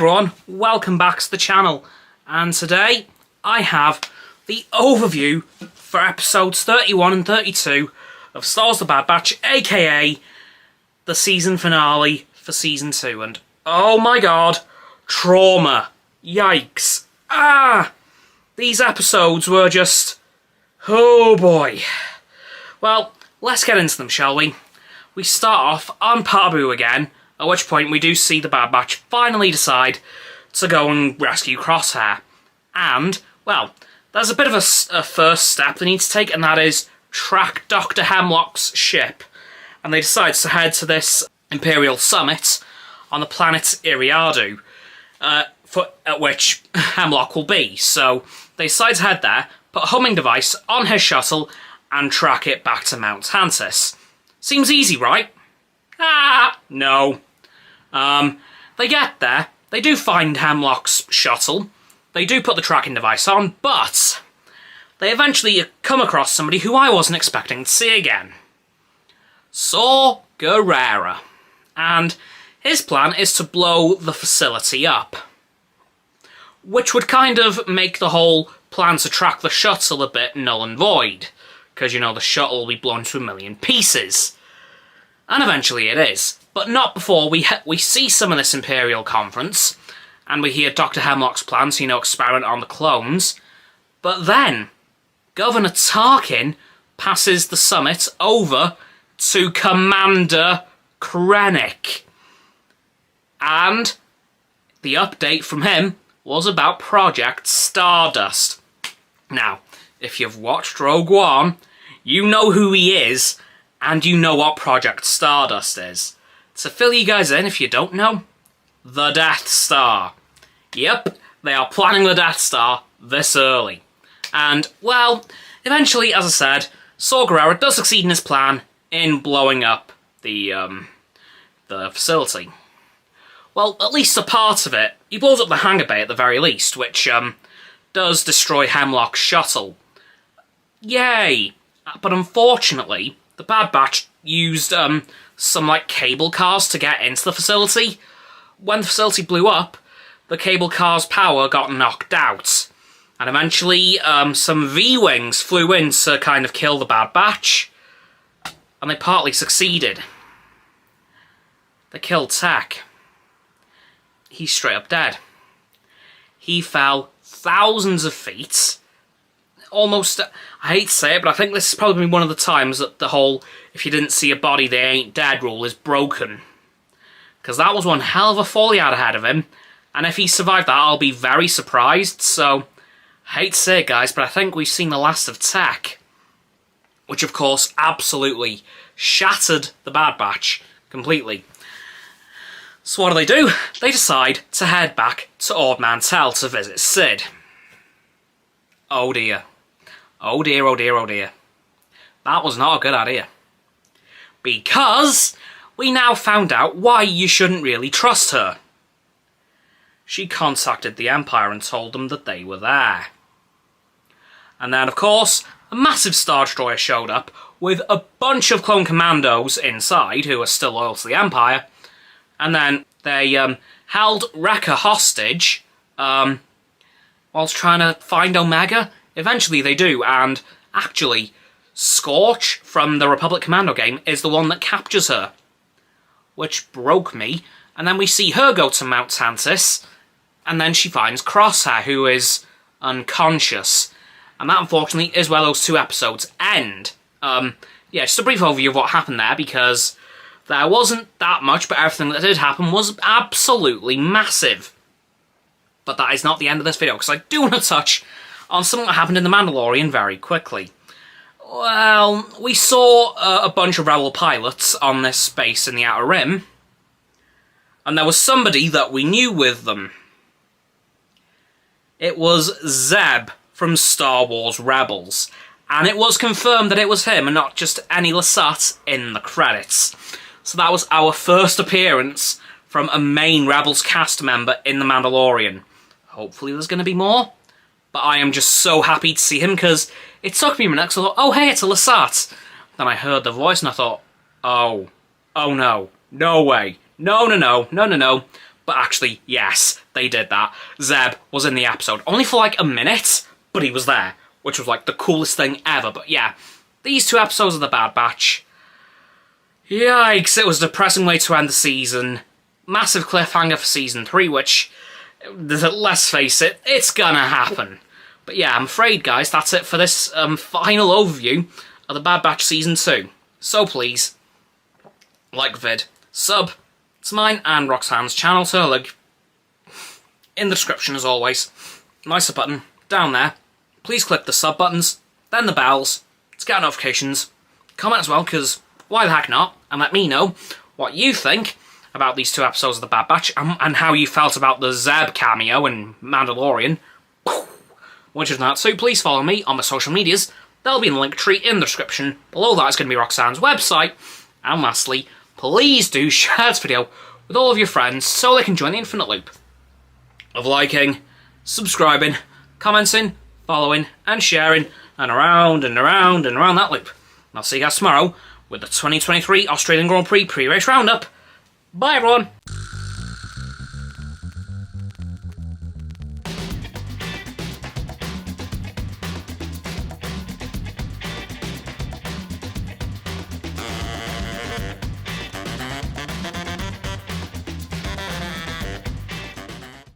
everyone, welcome back to the channel, and today I have the overview for episodes 31 and 32 of Star Wars The Bad Batch, aka the season finale for season 2, and oh my god, trauma, yikes, these episodes were just, oh boy. Well, let's get into them, shall we? We start off on Pabu again, at which point we do see the Bad Batch finally decide to go and rescue Crosshair. And, well, there's a bit of a first step they need to take, and that is track Dr. Hemlock's ship. And they decide to head to this Imperial summit on the planet Iriadu, at which Hemlock will be. So they decide to head there, put a homing device on his shuttle, and track it back to Mount Tantis. Seems easy, right? No. They get there, they do find Hemlock's shuttle, they do put the tracking device on, but they eventually come across somebody who I wasn't expecting to see again. Saw Gerrera. And his plan is to blow the facility up, which would kind of make the whole plan to track the shuttle a bit null and void, because, you know, the shuttle will be blown to a million pieces. And eventually it is. But not before we see some of this Imperial conference, and we hear Dr. Hemlock's plans, you know, experiment on the clones. But then, Governor Tarkin passes the summit over to Commander Krennic. And the update from him was about Project Stardust. Now, if you've watched Rogue One, you know who he is, and you know what Project Stardust is. To fill you guys in, if you don't know, the Death Star. Yep, they are planning the Death Star this early. And, well, eventually, as I said, Saw Gerrera does succeed in his plan in blowing up the facility. Well, at least a part of it. He blows up the hangar bay at the very least, which does destroy Hemlock's shuttle. Yay! But unfortunately, the Bad Batch used some like cable cars to get into the facility. When the facility blew up, the cable car's power got knocked out. And eventually some V-Wings flew in to kind of kill the Bad Batch. And they partly succeeded. They killed Tech. He's straight up dead. He fell thousands of feet. Almost, I hate to say it, but I think this is probably one of the times that the whole if you didn't see a body, they ain't dead rule is broken. Because that was one hell of a fall he had ahead of him, and if he survived that, I'll be very surprised. So, I hate to say it, guys, but I think we've seen the last of Tech. Which, of course, absolutely shattered the Bad Batch completely. So what do? They decide to head back to Ord Mantell to visit Sid. Oh dear. Oh dear, oh dear, oh dear. That was not a good idea. Because we now found out why you shouldn't really trust her. She contacted the Empire and told them that they were there. And then, of course, a massive Star Destroyer showed up with a bunch of clone commandos inside who are still loyal to the Empire. And then they held Wrecker hostage whilst trying to find Omega. Eventually they do, and actually, Scorch from the Republic Commando game is the one that captures her. Which broke me. And then we see her go to Mount Tantis, and then she finds Crosshair, who is unconscious. And that, unfortunately, is where those two episodes end. Yeah, just a brief overview of what happened there, because there wasn't that much, but everything that did happen was absolutely massive. But that is not the end of this video, because I do want to touch on something that happened in The Mandalorian very quickly. Well, we saw a bunch of Rebel pilots on this base in the Outer Rim, and there was somebody that we knew with them. It was Zeb from Star Wars Rebels, and it was confirmed that it was him and not just any Lasat in the credits. So that was our first appearance from a main Rebels cast member in The Mandalorian. Hopefully there's going to be more. But I am just so happy to see him, because it took me a minute, because I thought, oh hey, it's a Lasat. Then I heard the voice and I thought, oh no, no way, no. But actually, yes, they did that. Zeb was in the episode. Only for like a minute, but he was there. Which was like the coolest thing ever. But yeah, these 2 episodes of The Bad Batch. Yikes, it was a depressing way to end the season. Massive cliffhanger for season 3, which, let's face it, it's gonna happen. But yeah, I'm afraid, guys, that's it for this final overview of The Bad Batch Season 2. So please, like the vid, sub to mine and Roxanne's channel, so like, in the description as always. Nice button, down there. Please click the sub buttons, then the bells, to get notifications. Comment as well, because why the heck not? And let me know what you think about these 2 episodes of The Bad Batch, and how you felt about the Zeb cameo in Mandalorian. Which is that, so please follow me on my social medias. They'll be in the link tree in the description. Below that is going to be Roxanne's website. And lastly, please do share this video with all of your friends so they can join the infinite loop of liking, subscribing, commenting, following, and sharing, and around and around and around that loop. And I'll see you guys tomorrow with the 2023 Australian Grand Prix pre-race roundup. Bye everyone!